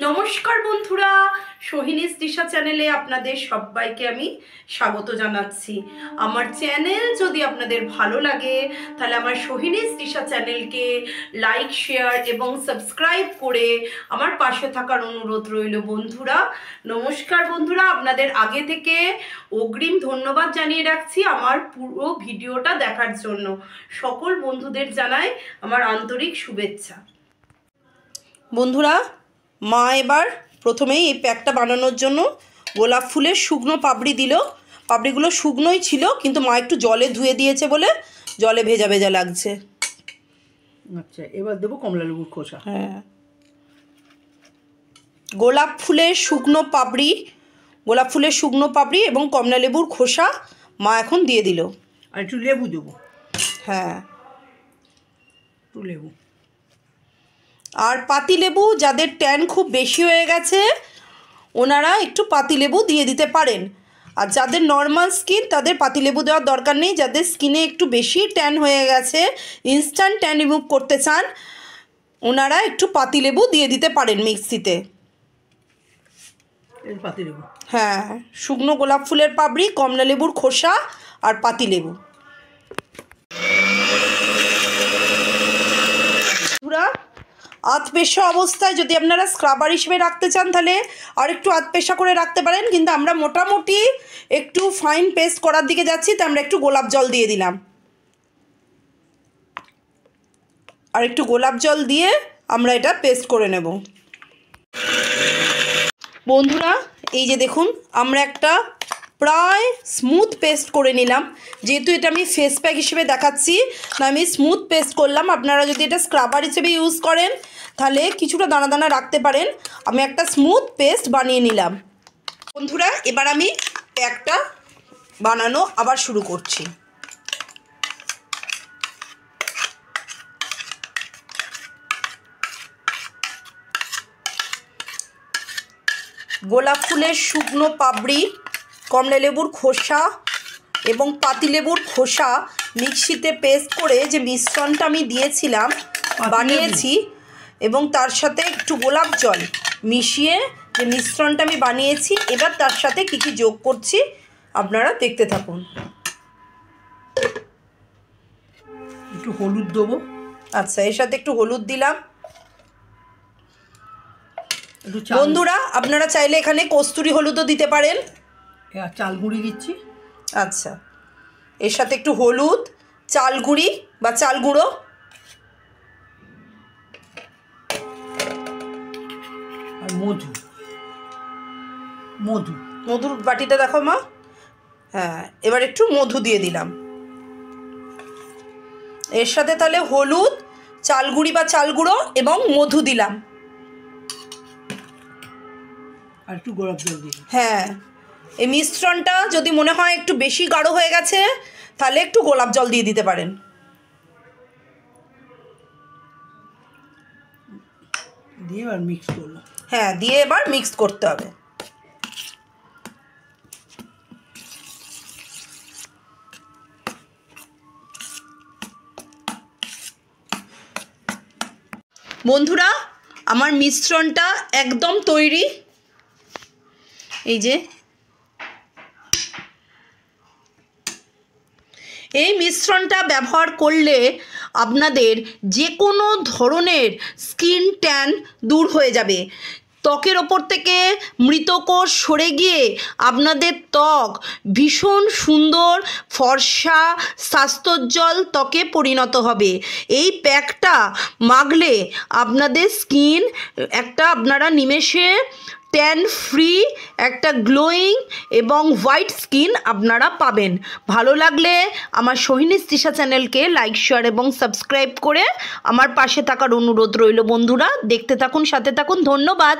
নমস্কার বন্ধুরা, সোহিনীস দিশা চ্যানেলে আপনাদের সবাইকে আমি স্বাগত জানাচ্ছি। আমার চ্যানেল যদি আপনাদের ভালো লাগে তাহলে আমার সোহিনীস দিশা চ্যানেলকে লাইক, শেয়ার এবং সাবস্ক্রাইব করে আমার পাশে থাকার অনুরোধ রইল বন্ধুরা। নমস্কার বন্ধুরা, আপনাদের আগে থেকে অগ্রিম ধন্যবাদ জানিয়ে রাখছি আমার পুরো ভিডিওটা দেখার জন্য। সকল বন্ধুদের জানাই আমার আন্তরিক শুভেচ্ছা। বন্ধুরা, মা এবার প্রথমেই এই প্যাকটা বানানোর জন্য গোলাপ ফুলের শুকনো পাপড়ি দিল। পাপড়িগুলো শুকনোই ছিল, কিন্তু মা একটু জলে ধুয়ে দিয়েছে বলে জলে ভেজা ভেজা লাগছে। আচ্ছা, এবার দেবো কমলা লেবুর খোসা। হ্যাঁ, গোলাপ ফুলের শুকনো পাপড়ি এবং কমলা লেবুর খোসা মা এখন দিয়ে দিল। আর একটু লেবু দেবো। হ্যাঁ, একটু লেবু। আর পাতিলেবু যাদের ট্যান খুব বেশি হয়ে গেছে ওনারা একটু পাতিলেবু দিয়ে দিতে পারেন। আর যাদের নর্মাল স্কিন তাদের পাতিলেবু দেওয়ার দরকার নেই। যাদের স্কিনে একটু বেশি ট্যান হয়ে গেছে, ইনস্ট্যান্ট ট্যান রিমুভ করতে চান, ওনারা একটু পাতিলেবু দিয়ে দিতে পারেন মিক্সিতে। পাতিলেবু, হ্যাঁ, শুকনো গোলাপ ফুলের পাপড়ি, কমলা লেবুর খোসা আর পাতিলেবু। আধপেশা অবস্থায় যদি আপনারা স্ক্রাবার হিসেবে রাখতে চান তাহলে আর একটু আধপেশা করে রাখতে পারেন, কিন্তু আমরা মোটামুটি একটু ফাইন পেস্ট করার দিকে যাচ্ছি, তো আমরা একটু গোলাপ জল দিয়ে দিলাম। আর একটু গোলাপ জল দিয়ে আমরা এটা পেস্ট করে নেব। বন্ধুরা, এই যে দেখুন, আমরা একটা প্রায় স্মুথ পেস্ট করে নিলাম। যেহেতু এটা আমি ফেস প্যাক হিসেবে দেখাচ্ছি, না আমি স্মুথ পেস্ট করলাম। আপনারা যদি এটা স্ক্রাবার হিসেবে ইউজ করেন তাহলে কিছুটা দানা দানা রাখতে পারেন। আমি একটা স্মুথ পেস্ট বানিয়ে নিলাম। বন্ধুরা, এবার আমি প্যাকটা বানানো আবার শুরু করছি। গোলাপ ফুলের শুকনো পাপড়ি, কমলা লেবুর খোসা এবং পাতিলেবুর খোসা মিক্সিতে পেস্ট করে যে মিশ্রণটা আমি দিয়েছিলাম বানিয়েছি, এবং তার সাথে একটু গোলাপ জল মিশিয়ে যে মিশ্রণটা আমি বানিয়েছি, এবার তার সাথে কী কী যোগ করছি আপনারা দেখতে থাকুন। একটু হলুদ দেবো। আচ্ছা, এর সাথে একটু হলুদ দিলাম। বন্ধুরা, আপনারা চাইলে এখানে কস্তুরি হলুদও দিতে পারেন। চাল গুঁড়ি দিচ্ছি। আচ্ছা, এর সাথে একটু হলুদ, চাল গুঁড়ি বা চাল গুঁড়ো, আর মধুর বাটিটা দেখো মা। হ্যাঁ, এবার একটু মধু দিয়ে দিলাম। এর সাথে তাহলে হলুদ, চাল গুঁড়ি বা চাল গুঁড়ো এবং মধু দিলাম। আর একটু গোলাপ জল দিই। হ্যাঁ, এই মিশ্রণটা যদি মনে হয় একটু বেশি গাঢ় হয়ে গেছে তাহলে একটু গোলাপ জল দিয়ে দিতে পারেন। দিয়ে এবার মিক্স করলাম। হ্যাঁ, দিয়ে এবার মিক্স করতে হবে। বন্ধুরা, আমার মিশ্রণটা একদম তৈরি। এই যে এই মিশ্রণটা ব্যবহার করলে আপনাদের যে কোনো ধরনের স্কিন ট্যান দূর হয়ে যাবে। ত্বকের ওপর থেকে মৃতকোষ সরে গিয়ে আপনাদের ত্বক ভীষণ সুন্দর, ফর্সা, স্বাস্থ্যোজ্জ্বল ত্বকে পরিণত হবে। এই প্যাকটা মাখলে আপনাদের স্কিন আপনারা নিমেষে ট্যান ফ্রি একটা গ্লোয়িং এবং হোয়াইট স্কিন আপনারা পাবেন। ভালো লাগলে আমার সোহিনীস দিশা চ্যানেলকে লাইক, শেয়ার এবং সাবস্ক্রাইব করে আমার পাশে থাকার অনুরোধ রইল বন্ধুরা। দেখতে থাকুন, সাথে থাকুন। ধন্যবাদ।